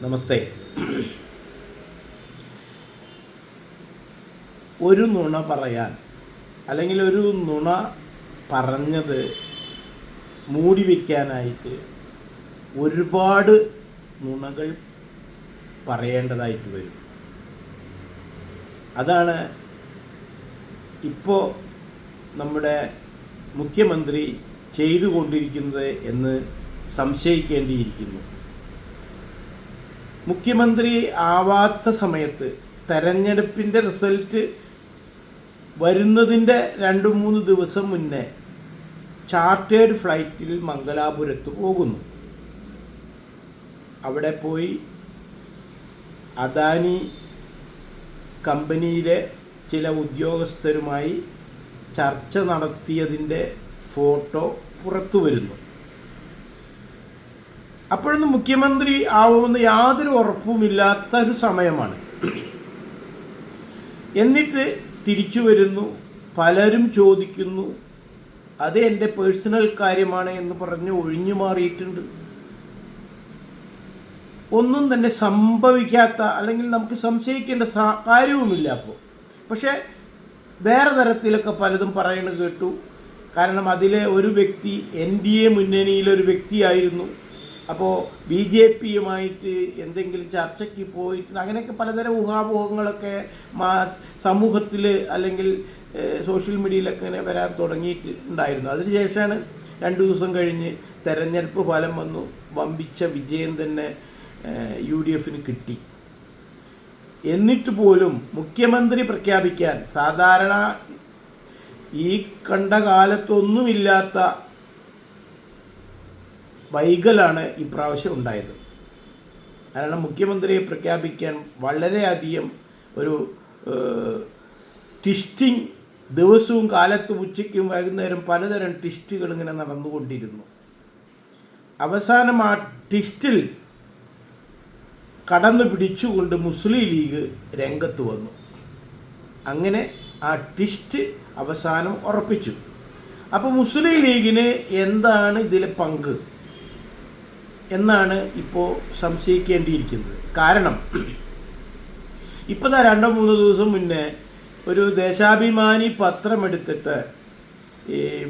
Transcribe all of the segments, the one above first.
നമസ്തേ. ഒരു നുണ പറയാൻ അല്ലെങ്കിൽ ഒരു നുണ പറഞ്ഞത് മൂടി വയ്ക്കാനായിട്ട് ഒരുപാട് നുണകൾ പറയേണ്ടതായിട്ട് വരും. അതാണ് ഇപ്പോൾ നമ്മുടെ മുഖ്യമന്ത്രി ചെയ്തുകൊണ്ടിരിക്കുന്നത് എന്ന് സംശയിക്കേണ്ടിയിരിക്കുന്നു. മുഖ്യമന്ത്രി ആവാത്ത സമയത്ത് തെരഞ്ഞെടുപ്പിൻ്റെ റിസൾട്ട് വരുന്നതിൻ്റെ 2-3 ദിവസം മുന്നേ ചാർട്ടേഡ് ഫ്ലൈറ്റിൽ മംഗലാപുരത്ത് പോകുന്നു. അവിടെ പോയി അദാനി കമ്പനിയിലെ ചില ഉദ്യോഗസ്ഥരുമായി ചർച്ച നടത്തിയതിൻ്റെ ഫോട്ടോ പുറത്തു വരുന്നു. അപ്പോഴൊന്നും മുഖ്യമന്ത്രി ആവുമെന്ന് യാതൊരു ഉറപ്പുമില്ലാത്ത ഒരു സമയമാണ്. എന്നിട്ട് തിരിച്ചു വരുന്നു. പലരും ചോദിക്കുന്നു, അത് എൻ്റെ പേഴ്സണൽ കാര്യമാണ് എന്ന് പറഞ്ഞ് ഒഴിഞ്ഞു മാറിയിട്ടുണ്ട്. ഒന്നും തന്നെ സംഭവിക്കാത്ത അല്ലെങ്കിൽ നമുക്ക് സംശയിക്കേണ്ട കാര്യവുമില്ല. അപ്പോൾ പക്ഷേ വേറെ തരത്തിലൊക്കെ പലതും പറയുന്നത് കേട്ടു. കാരണം അതിലെ ഒരു വ്യക്തി NDA മുന്നണിയിലൊരു വ്യക്തിയായിരുന്നു. അപ്പോൾ BJPയുമായിട്ട് എന്തെങ്കിലും ചർച്ചയ്ക്ക് പോയിട്ട് അങ്ങനെയൊക്കെ പലതരം ഊഹാപോഹങ്ങളൊക്കെ സമൂഹത്തിൽ അല്ലെങ്കിൽ സോഷ്യൽ മീഡിയയിലൊക്കെ ഇങ്ങനെ വരാൻ തുടങ്ങിയിട്ടുണ്ടായിരുന്നു. അതിനുശേഷമാണ് 2 ദിവസം കഴിഞ്ഞ് തെരഞ്ഞെടുപ്പ് ഫലം വന്നു. വമ്പിച്ച വിജയം തന്നെ UDFന് കിട്ടി. എന്നിട്ട് പോലും മുഖ്യമന്ത്രി പ്രഖ്യാപിക്കാൻ സാധാരണ ഈ കണ്ട കാലത്തൊന്നുമില്ലാത്ത വൈകലാണ് ഇപ്രാവശ്യം ഉണ്ടായത്. കാരണം മുഖ്യമന്ത്രിയെ പ്രഖ്യാപിക്കാൻ വളരെയധികം ഒരു ട്വിസ്റ്റിംഗ് ദിവസവും കാലത്തും ഉച്ചയ്ക്കും വൈകുന്നേരം പലതരം ട്വിസ്റ്റുകൾ ഇങ്ങനെ നടന്നുകൊണ്ടിരുന്നു. അവസാനം ആ ട്വിസ്റ്റിൽ കടന്നു പിടിച്ചുകൊണ്ട് മുസ്ലിം ലീഗ് രംഗത്ത് വന്നു. അങ്ങനെ ആ ട്വിസ്റ്റ് അവസാനം ഉറപ്പിച്ചു. അപ്പോൾ മുസ്ലിം ലീഗിന് എന്താണ് ഇതിലെ പങ്ക് എന്നാണ് ഇപ്പോൾ സംശയിക്കേണ്ടിയിരിക്കുന്നത്. കാരണം ഇപ്പോൾ 2-3 ദിവസം മുന്നേ ഒരു ദേശാഭിമാനി പത്രമെടുത്തിട്ട്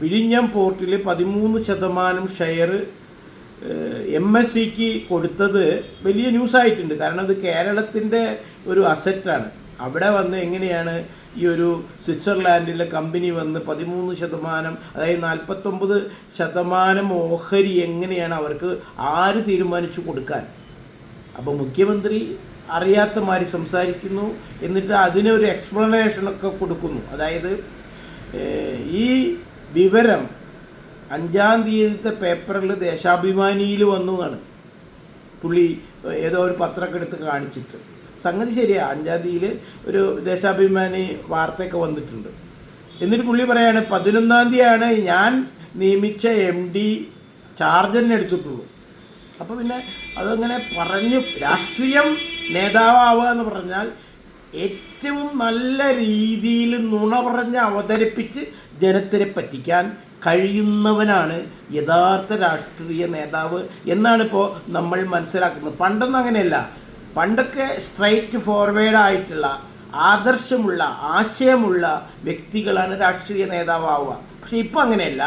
വിഴിഞ്ഞം പോർട്ടിൽ 13% ഷെയർ MSCക്ക് കൊടുത്തത് വലിയ ന്യൂസായിട്ടുണ്ട്. കാരണം അത് കേരളത്തിൻ്റെ ഒരു അസറ്റാണ്. അവിടെ വന്ന് എങ്ങനെയാണ് ഈ ഒരു സ്വിറ്റ്സർലാൻഡിലെ കമ്പനി വന്ന് 13%, അതായത് 49% ഓഹരി എങ്ങനെയാണ് അവർക്ക് ആര് തീരുമാനിച്ചു കൊടുക്കാൻ? അപ്പോൾ മുഖ്യമന്ത്രി അറിയാത്ത മാതിരി സംസാരിക്കുന്നു. എന്നിട്ട് അതിനൊരു എക്സ്പ്ലനേഷനൊക്കെ കൊടുക്കുന്നു. അതായത് ഈ വിവരം 5-ാം തീയതിത്തെ പേപ്പറിൽ ദേശാഭിമാനിയിൽ വന്നതാണ്. പുള്ളി ഏതോ ഒരു പത്രമൊക്കെ എടുത്ത് കാണിച്ചിട്ട് സംഗതി ശരിയാണ്. 5-ാം തീയതിയിൽ ഒരു ദേശാഭിമാനി വാർത്തയൊക്കെ വന്നിട്ടുണ്ട്. എന്നിട്ട് പുള്ളി പറയാണ് 11-ാം തീയതിയാണ് ഞാൻ നിയമിച്ച MD ചാർജ് തന്നെ എടുത്തിട്ടുള്ളൂ. അപ്പോൾ പിന്നെ അതങ്ങനെ പറഞ്ഞു. രാഷ്ട്രീയം നേതാവാവുക എന്ന് പറഞ്ഞാൽ ഏറ്റവും നല്ല രീതിയിൽ നുണ പറഞ്ഞ് അവതരിപ്പിച്ച് ജനത്തിനെ പറ്റിക്കാൻ കഴിയുന്നവനാണ് യഥാർത്ഥ രാഷ്ട്രീയ നേതാവ് എന്നാണിപ്പോൾ നമ്മൾ മനസ്സിലാക്കുന്നത്. പണ്ടൊന്നും അങ്ങനെയല്ല. പണ്ടൊക്കെ സ്ട്രൈറ്റ് ഫോർവേഡായിട്ടുള്ള ആദർശമുള്ള ആശയമുള്ള വ്യക്തികളാണ് രാഷ്ട്രീയ നേതാവുക. പക്ഷെ ഇപ്പം അങ്ങനെയല്ല.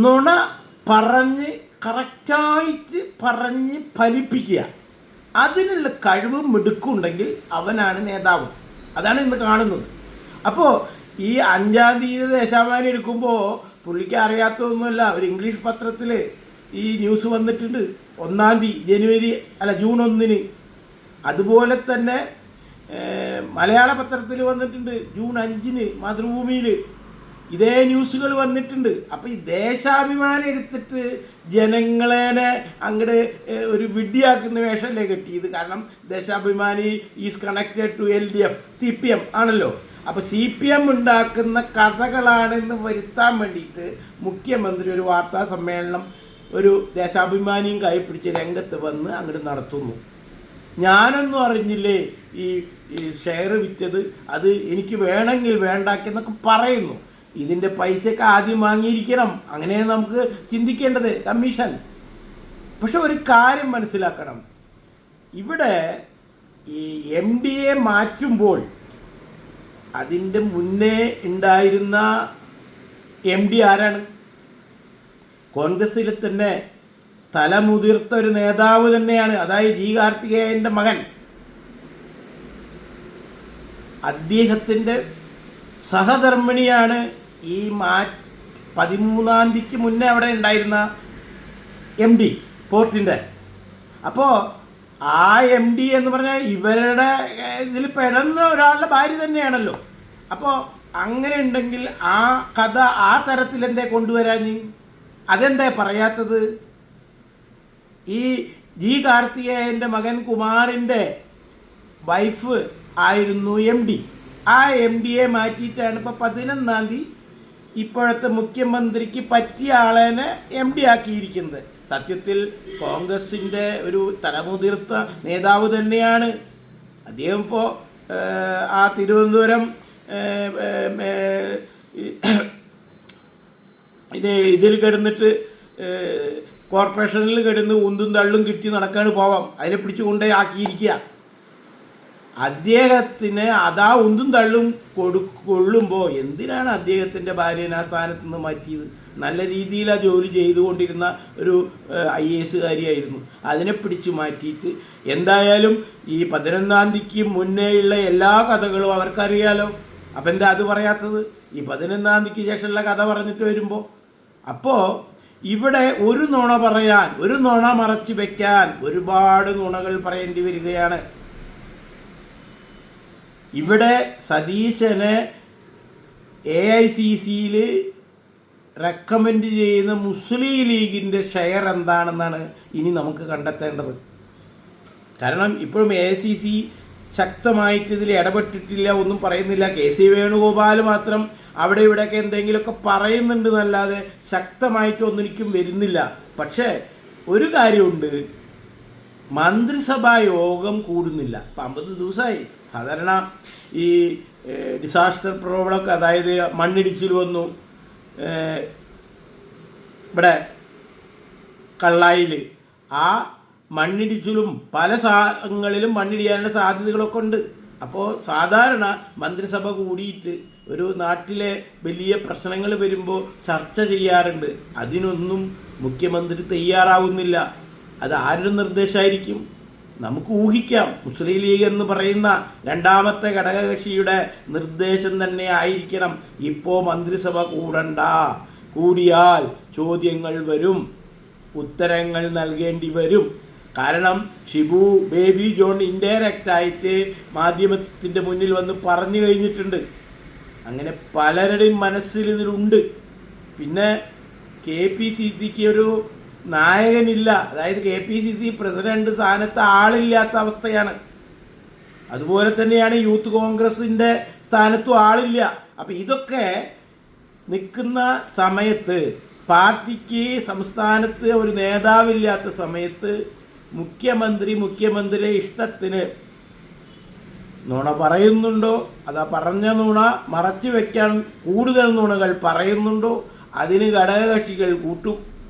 നുണ പറഞ്ഞ് കറക്റ്റായിട്ട് പറഞ്ഞ് ഫലിപ്പിക്കുക, അതിനുള്ള കഴിവും മിടുക്കുണ്ടെങ്കിൽ അവനാണ് നേതാവ്. അതാണ് ഇന്ന് കാണുന്നത്. അപ്പോൾ ഈ 5-ാം തീയതി ദേശാഭിമാനി എടുക്കുമ്പോൾ പുള്ളിക്ക് അറിയാത്തതൊന്നുമല്ല. ഒരു ഇംഗ്ലീഷ് പത്രത്തിൽ ഈ ന്യൂസ് വന്നിട്ടുണ്ട് 1-ാം തീയതി ജൂൺ 1-ന്. അതുപോലെ തന്നെ മലയാള പത്രത്തിൽ വന്നിട്ടുണ്ട് ജൂൺ 5-ന് മാതൃഭൂമിയിൽ ഇതേ ന്യൂസുകൾ വന്നിട്ടുണ്ട്. അപ്പോൾ ഈ ദേശാഭിമാനം എടുത്തിട്ട് ജനങ്ങളെ അങ്ങോട്ട് ഒരു വിഡ്ഢിയാക്കുന്ന വേഷമല്ലേ കിട്ടിയത്. കാരണം Deshabhimani is connected to LDF CPM ആണല്ലോ. അപ്പോൾ CPM ഉണ്ടാക്കുന്ന കഥകളാണെന്ന് വരുത്താൻ വേണ്ടിയിട്ട് മുഖ്യമന്ത്രി ഒരു വാർത്താ സമ്മേളനം ഒരു ദേശാഭിമാനിയും കൈപ്പിടിച്ച് രംഗത്ത് വന്ന് അങ്ങോട്ട് നടത്തുന്നു. ഞാനൊന്നും അറിഞ്ഞില്ലേ ഈ ഷെയർ വിറ്റത്, അത് എനിക്ക് വേണമെങ്കിൽ വേണ്ടാക്കെന്നൊക്കെ പറയുന്നു. ഇതിൻ്റെ പൈസയൊക്കെ ആദ്യം വാങ്ങിയിരിക്കണം, അങ്ങനെയാണ് നമുക്ക് ചിന്തിക്കേണ്ടത് കമ്മീഷൻ. പക്ഷെ ഒരു കാര്യം മനസ്സിലാക്കണം, ഇവിടെ ഈ എം ഡി എ മാറ്റുമ്പോൾ അതിൻ്റെ മുന്നേ ഉണ്ടായിരുന്ന എം ഡി ആരാണ്? കോൺഗ്രസ്സിൽ തന്നെ തലമുതിർത്ത ഒരു നേതാവ് തന്നെയാണ്, അതായത് ജി കാർത്തികേയൻ്റെ മകൻ. അദ്ദേഹത്തിൻ്റെ സഹധർമ്മിണിയാണ് ഈ 13-ാം തീയതിക്ക് മുന്നേ അവിടെ ഉണ്ടായിരുന്ന എം ഡി പോർട്ടിൻ്റെ. അപ്പോൾ ആ എം ഡി എന്ന് പറഞ്ഞാൽ ഇവരുടെ ഇതിൽ പെടുന്ന ഒരാളുടെ ഭാര്യ തന്നെയാണല്ലോ. അപ്പോൾ അങ്ങനെ ഉണ്ടെങ്കിൽ ആ കഥ ആ തരത്തിൽ എന്തേ കൊണ്ടുവരാൻ? അതെന്താ പറയാത്തത്? ഈ ജി കാർത്തികേയൻ്റെ മകൻ കുമാറിൻ്റെ വൈഫ് ആയിരുന്നു എം ഡി. ആ എം ഡിയെ മാറ്റിയിട്ടാണ് ഇപ്പോൾ 11-ാം തീയതി ഇപ്പോഴത്തെ മുഖ്യമന്ത്രിക്ക് പറ്റിയ ആളേനെ എം ഡി ആക്കിയിരിക്കുന്നത്. സത്യത്തിൽ കോൺഗ്രസിൻ്റെ ഒരു തലമുതിർത്ത നേതാവ് തന്നെയാണ് അദ്ദേഹം. ഇപ്പോൾ ആ തിരുവനന്തപുരം ഇതിൽ കിടന്നിട്ട് കോർപ്പറേഷനിൽ കിടന്ന് ഉന്തും തള്ളും കിട്ടി നടക്കാണ് പോവാം, അതിനെ പിടിച്ചുകൊണ്ടേ ആക്കിയിരിക്കുക. അദ്ദേഹത്തിന് അതാ ഉന്തും തള്ളും കൊള്ളുമ്പോൾ എന്തിനാണ് അദ്ദേഹത്തിൻ്റെ ഭാര്യനെ ആ സ്ഥാനത്ത് നിന്ന് മാറ്റിയത്? നല്ല രീതിയിൽ ആ ജോലി ചെയ്തുകൊണ്ടിരുന്ന ഒരു IAS കാരിയായിരുന്നു. അതിനെ പിടിച്ചു മാറ്റിയിട്ട് എന്തായാലും ഈ 11-ാം തീയതിക്ക് മുന്നേയുള്ള എല്ലാ കഥകളും അവർക്കറിയാലോ. അപ്പം എന്താ അത് പറയാത്തത്? ഈ 11-ാം തീയതിക്ക് ശേഷമുള്ള കഥ പറഞ്ഞിട്ട് വരുമ്പോൾ അപ്പോൾ ഇവിടെ ഒരു നുണ പറയാൻ, ഒരു നുണ മറച്ചു വയ്ക്കാൻ ഒരുപാട് നുണകൾ പറയേണ്ടി വരികയാണ്. ഇവിടെ സതീശനെ AICCയിൽ റെക്കമെൻഡ് ചെയ്യുന്ന മുസ്ലിം ലീഗിൻ്റെ ഷെയർ എന്താണെന്നാണ് ഇനി നമുക്ക് കണ്ടെത്തേണ്ടത്. കാരണം ഇപ്പോഴും AICC ശക്തമായിട്ട് ഇതിൽ ഇടപെട്ടിട്ടില്ല, ഒന്നും പറയുന്നില്ല. KC വേണുഗോപാൽ മാത്രം അവിടെ ഇവിടെയൊക്കെ എന്തെങ്കിലുമൊക്കെ പറയുന്നുണ്ട് എന്നല്ലാതെ ശക്തമായിട്ടൊന്നിനും വരുന്നില്ല. പക്ഷേ ഒരു കാര്യമുണ്ട്, മന്ത്രിസഭാ യോഗം കൂടുന്നില്ല. ഇപ്പം 50 ദിവസമായി. സാധാരണ ഈ ഡിസാസ്റ്റർ പ്രോബ്ലമൊക്കെ, അതായത് മണ്ണിടിച്ചിൽ വന്നു ഇവിടെ കള്ളായിൽ, ആ മണ്ണിടിച്ചിലും പല സ്ഥലങ്ങളിലും മണ്ണിടിയാനുള്ള സാധ്യതകളൊക്കെ ഉണ്ട്. അപ്പോൾ സാധാരണ മന്ത്രിസഭ കൂടിയിട്ട് ഒരു നാട്ടിലെ വലിയ പ്രശ്നങ്ങൾ വരുമ്പോൾ ചർച്ച ചെയ്യാറുണ്ട്. അതിനൊന്നും മുഖ്യമന്ത്രി തയ്യാറാവുന്നില്ല. അത് ആരുടെ നിർദ്ദേശമായിരിക്കും? നമുക്ക് ഊഹിക്കാം. മുസ്ലിം ലീഗ് എന്ന് പറയുന്ന രണ്ടാമത്തെ ഘടകകക്ഷിയുടെ നിർദ്ദേശം തന്നെ ആയിരിക്കണം ഇപ്പോൾ മന്ത്രിസഭ കൂടണ്ട, കൂടിയാൽ ചോദ്യങ്ങൾ വരും, ഉത്തരങ്ങൾ നൽകേണ്ടി വരും. കാരണം ഷിബു ബേബി ജോൺ ഇൻഡയറക്റ്റായിട്ട് മാധ്യമത്തിൻ്റെ മുന്നിൽ വന്ന് പറഞ്ഞു കഴിഞ്ഞിട്ടുണ്ട്. അങ്ങനെ പലരുടെയും മനസ്സിൽ ഇതിലുണ്ട്. പിന്നെ KPCCക്ക് ഒരു നായകനില്ല, അതായത് KPCC പ്രസിഡന്റ് സ്ഥാനത്ത് ആളില്ലാത്ത അവസ്ഥയാണ്. അതുപോലെ തന്നെയാണ് യൂത്ത് കോൺഗ്രസിൻ്റെ സ്ഥാനത്തും ആളില്ല. അപ്പം ഇതൊക്കെ നിൽക്കുന്ന സമയത്ത്, പാർട്ടിക്ക് സംസ്ഥാനത്ത് ഒരു നേതാവില്ലാത്ത സമയത്ത് മുഖ്യമന്ത്രിയുടെ ഇഷ്ടത്തിന് നുണ പറയുന്നുണ്ടോ, അതാ പറഞ്ഞ നുണ മറച്ചു വയ്ക്കാൻ കൂടുതൽ നുണകൾ പറയുന്നുണ്ടോ, അതിന് ഘടകകക്ഷികൾ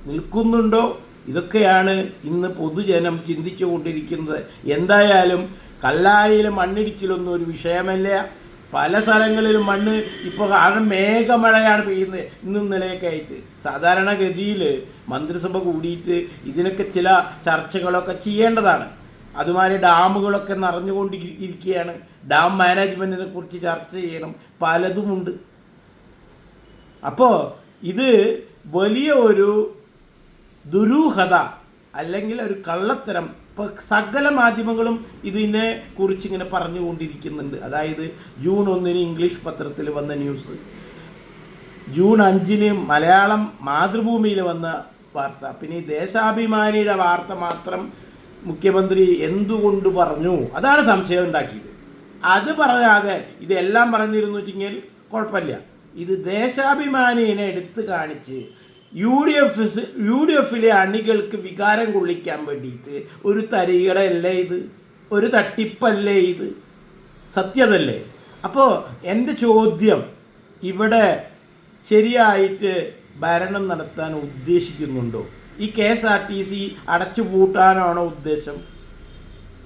നിൽക്കുന്നുണ്ടോ? ഇതൊക്കെയാണ് ഇന്ന് പൊതുജനം ചിന്തിച്ചു കൊണ്ടിരിക്കുന്നത്. എന്തായാലും കല്ലായിലെ മണ്ണിടിച്ചിലൊന്നും ഒരു വിഷയമല്ല. പല സ്ഥലങ്ങളിലും മണ്ണ് ഇപ്പോൾ കാരണം മേഘമഴയാണ് പെയ്യുന്നത് ഇന്നും ഇന്നലെയൊക്കെ ആയിട്ട്. സാധാരണഗതിയിൽ മന്ത്രിസഭ കൂടിയിട്ട് ഇതിനൊക്കെ ചില ചർച്ചകളൊക്കെ ചെയ്യേണ്ടതാണ്. അതുമാതിരി ഡാമുകളൊക്കെ നിറഞ്ഞുകൊണ്ടിരിക്കുകയാണ്. ഡാം മാനേജ്മെൻറ്റിനെ കുറിച്ച് ചർച്ച ചെയ്യണം, പലതുമുണ്ട്. അപ്പോൾ ഇത് വലിയ ഒരു ദുരൂഹത അല്ലെങ്കിൽ ഒരു കള്ളത്തരം ഇപ്പോൾ സകല മാധ്യമങ്ങളും ഇതിനെ കുറിച്ചിങ്ങനെ പറഞ്ഞുകൊണ്ടിരിക്കുന്നുണ്ട്. അതായത് ജൂൺ 1 ഇംഗ്ലീഷ് പത്രത്തിൽ വന്ന ന്യൂസ്, ജൂൺ 5 മലയാളം മാതൃഭൂമിയിൽ വന്ന വാർത്ത, പിന്നെ ഈ ദേശാഭിമാനിയുടെ വാർത്ത മാത്രം മുഖ്യമന്ത്രി എന്തുകൊണ്ട് പറഞ്ഞു, അതാണ് സംശയം ഉണ്ടാക്കിയത്. അത് പറയാതെ ഇതെല്ലാം പറഞ്ഞിരുന്നു വെച്ചെങ്കിൽ കുഴപ്പമില്ല. ഇത് ദേശാഭിമാനിയെ എടുത്ത് കാണിച്ച് യു ഡി എഫിലെ അണികൾക്ക് വികാരം കൊള്ളിക്കാൻ വേണ്ടിയിട്ട് ഒരു തരികടയല്ലേ ഇത്, ഒരു തട്ടിപ്പല്ലേ ഇത്, സത്യതല്ലേ? അപ്പോൾ എൻ്റെ ചോദ്യം, ഇവിടെ ശരിയായിട്ട് ഭരണം നടത്താൻ ഉദ്ദേശിക്കുന്നുണ്ടോ? ഈ KSRTC അടച്ചു പൂട്ടാനാണോ ഉദ്ദേശം?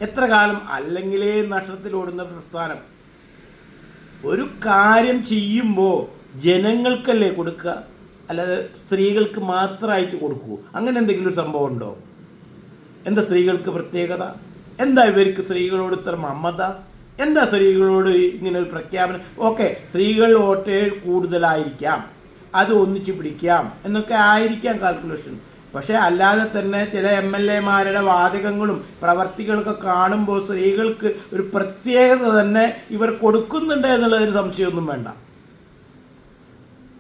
എത്ര കാലം അല്ലെങ്കിലേ നഷ്ടത്തിലോടുന്ന പ്രസ്ഥാനം. ഒരു കാര്യം ചെയ്യുമ്പോൾ ജനങ്ങൾക്കല്ലേ കൊടുക്കുക, അല്ലാതെ സ്ത്രീകൾക്ക് മാത്രമായിട്ട് കൊടുക്കൂ? അങ്ങനെ എന്തെങ്കിലും ഒരു സംഭവം ഉണ്ടോ? എന്താ സ്ത്രീകൾക്ക് പ്രത്യേകത? എന്താ ഇവർക്ക് സ്ത്രീകളോട് ഇത്ര മമത? എന്താ സ്ത്രീകളോട് ഇങ്ങനെ ഒരു പ്രഖ്യാപനം? ഓക്കെ, സ്ത്രീകൾ വോട്ടേഴ്സ് കൂടുതലായിരിക്കാം, അത് ഒന്നിച്ചു പിടിക്കാം എന്നൊക്കെ ആയിരിക്കാം കാൽക്കുലേഷൻ. പക്ഷേ അല്ലാതെ തന്നെ ചില MLA-മാരുടെ വാചകങ്ങളും പ്രവർത്തികളൊക്കെ കാണുമ്പോൾ സ്ത്രീകൾക്ക് ഒരു പ്രത്യേകത തന്നെ ഇവർ കൊടുക്കുന്നുണ്ട് എന്നുള്ളതിന് സംശയമൊന്നും വേണ്ട.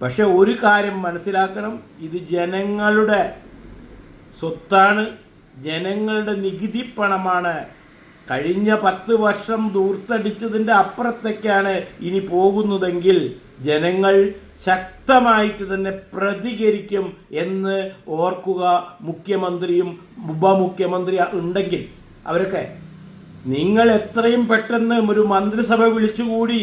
പക്ഷെ ഒരു കാര്യം മനസ്സിലാക്കണം, ഇത് ജനങ്ങളുടെ സ്വത്താണ്, ജനങ്ങളുടെ നികുതി പണമാണ്. കഴിഞ്ഞ 10 വർഷം ദൂർത്തടിച്ചതിൻ്റെ അപ്പുറത്തേക്കാണ് ഇനി പോകുന്നതെങ്കിൽ ജനങ്ങൾ ശക്തമായിട്ട് തന്നെ പ്രതികരിക്കും എന്ന് ഓർക്കുക. മുഖ്യമന്ത്രിയും ഉപമുഖ്യമന്ത്രി ഉണ്ടെങ്കിൽ അവരൊക്കെ, നിങ്ങൾ എത്രയും പെട്ടെന്ന് ഒരു മന്ത്രിസഭ വിളിച്ചുകൂടി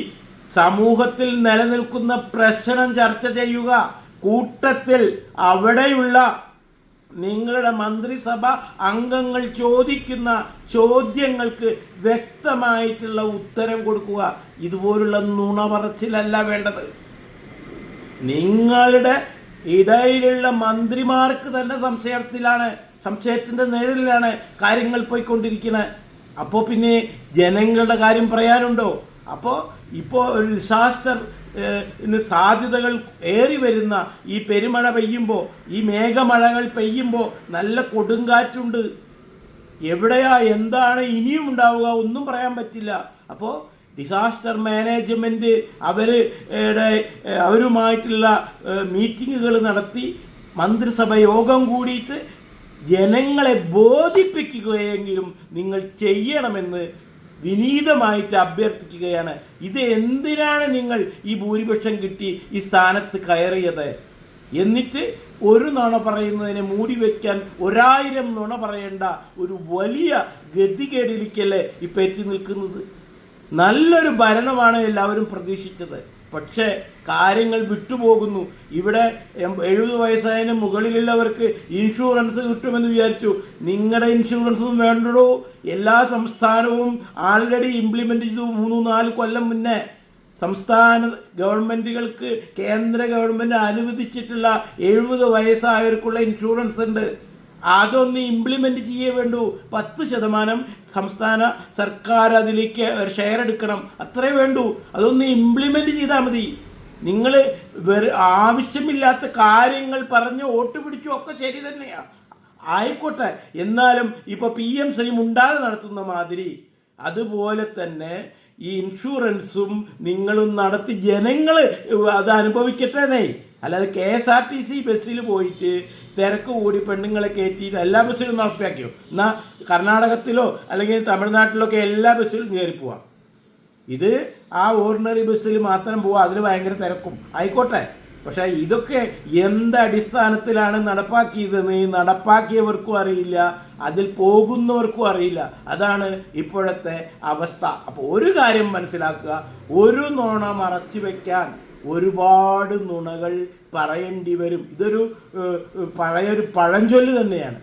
സമൂഹത്തിൽ നിലനിൽക്കുന്ന പ്രശ്നം ചർച്ച ചെയ്യുക. കൂട്ടത്തിൽ അവിടെയുള്ള നിങ്ങളുടെ മന്ത്രിസഭ അംഗങ്ങൾ ചോദിക്കുന്ന ചോദ്യങ്ങൾക്ക് വ്യക്തമായിട്ടുള്ള ഉത്തരം കൊടുക്കുക. ഇതുപോലുള്ള നുണ പറച്ചിലല്ല വേണ്ടത്. നിങ്ങളുടെ ഇടയിലുള്ള മന്ത്രിമാർക്ക് തന്നെ സംശയത്തിൻ്റെ നിഴലിലാണ് കാര്യങ്ങൾ പോയിക്കൊണ്ടിരിക്കുന്നത്. അപ്പോൾ പിന്നെ ജനങ്ങളുടെ കാര്യം പറയാനുണ്ടോ? ഇപ്പോൾ ഒരു ഡിസാസ്റ്റർ സാധ്യതകൾ ഏറി വരുന്ന ഈ പെരുമഴ പെയ്യുമ്പോൾ, ഈ മേഘമഴകൾ പെയ്യുമ്പോൾ നല്ല കൊടുങ്കാറ്റുണ്ട്. എവിടെയാ എന്താണ് ഇനിയും ഉണ്ടാവുക ഒന്നും പറയാൻ പറ്റില്ല. അപ്പോൾ ഡിസാസ്റ്റർ മാനേജ്മെൻറ്റ് അവരുമായിട്ടുള്ള മീറ്റിങ്ങുകൾ നടത്തി മന്ത്രിസഭ യോഗം കൂടിയിട്ട് ജനങ്ങളെ ബോധിപ്പിക്കുകയെങ്കിലും നിങ്ങൾ ചെയ്യണമെന്ന് വിനീതമായിട്ട് അഭ്യർത്ഥിക്കുകയാണ്. ഇത് എന്തിനാണ് നിങ്ങൾ ഈ ഭൂരിപക്ഷം കിട്ടി ഈ സ്ഥാനത്ത് കയറിയത്? എന്നിട്ട് ഒരു നുണ പറയുന്നതിനെ മൂടി വയ്ക്കാൻ 1000 നുണ പറയേണ്ട ഒരു വലിയ ഗതികേടിലേക്കല്ലേ ഇപ്പം എത്തി നിൽക്കുന്നത്. നല്ലൊരു ഭരണമാണ് എല്ലാവരും പ്രതീക്ഷിച്ചത്. പക്ഷേ കാര്യങ്ങൾ വിട്ടുപോകുന്നു. ഇവിടെ 70 വയസ്സായതിന് മുകളിലുള്ളവർക്ക് ഇൻഷുറൻസ് കിട്ടുമെന്ന് വിചാരിച്ചു. നിങ്ങളുടെ ഇൻഷുറൻസും വേണ്ടടോ. എല്ലാ സംസ്ഥാനവും ആൾറെഡി ഇംപ്ലിമെൻ്റ് ചെയ്തു. 3-4 കൊല്ലം മുന്നേ സംസ്ഥാന ഗവൺമെൻറ്റുകൾക്ക് കേന്ദ്ര ഗവൺമെൻറ് അനുവദിച്ചിട്ടുള്ള 70 വയസ്സായവർക്കുള്ള ഇൻഷുറൻസ് ഉണ്ട്. അതൊന്ന് ഇംപ്ലിമെൻ്റ് ചെയ്യേ വേണ്ടൂ. 10% സംസ്ഥാന സർക്കാർ അതിലേക്ക് ഷെയർ എടുക്കണം, അത്രേ വേണ്ടൂ. അതൊന്ന് ഇംപ്ലിമെൻ്റ് ചെയ്താൽ മതി. നിങ്ങൾ ആവശ്യമില്ലാത്ത കാര്യങ്ങൾ പറഞ്ഞ് വോട്ട് പിടിച്ചു ഒക്കെ ശരി തന്നെയാണ്, ആയിക്കോട്ടെ. എന്നാലും ഇപ്പോൾ PMC ഉണ്ടാതെ നടത്തുന്ന മാതിരി അതുപോലെ തന്നെ ഈ ഇൻഷുറൻസും നിങ്ങളും നടത്തി ജനങ്ങൾ അത് അനുഭവിക്കട്ടേന്നേ. അല്ലാതെ KSRTC ബസ്സിൽ പോയിട്ട് തിരക്ക് കൂടി പെണ്ണുങ്ങളെ കയറ്റിയിട്ട് എല്ലാ ബസ്സിലും നടപ്പിലാക്കിയോ? എന്നാൽ കർണാടകത്തിലോ അല്ലെങ്കിൽ തമിഴ്നാട്ടിലൊക്കെ എല്ലാ ബസ്സിലും കയറി പോവാം. ഇത് ആ ഓർഡിനറി ബസ്സിൽ മാത്രം പോവാം, അതിൽ ഭയങ്കര തിരക്കും, ആയിക്കോട്ടെ. പക്ഷേ ഇതൊക്കെ എന്തടിസ്ഥാനത്തിലാണ് നടപ്പാക്കിയതെന്ന് നടപ്പാക്കിയവർക്കും അറിയില്ല, അതിൽ പോകുന്നവർക്കും അറിയില്ല. അതാണ് ഇപ്പോഴത്തെ അവസ്ഥ. അപ്പോൾ ഒരു കാര്യം മനസ്സിലാക്കുക, ഒരു നുണ മറച്ചു വയ്ക്കാൻ ഒരുപാട് നുണകൾ പറയേണ്ടി വരും. ഇതൊരു പഴയൊരു പഴഞ്ചൊല്ല് തന്നെയാണ്.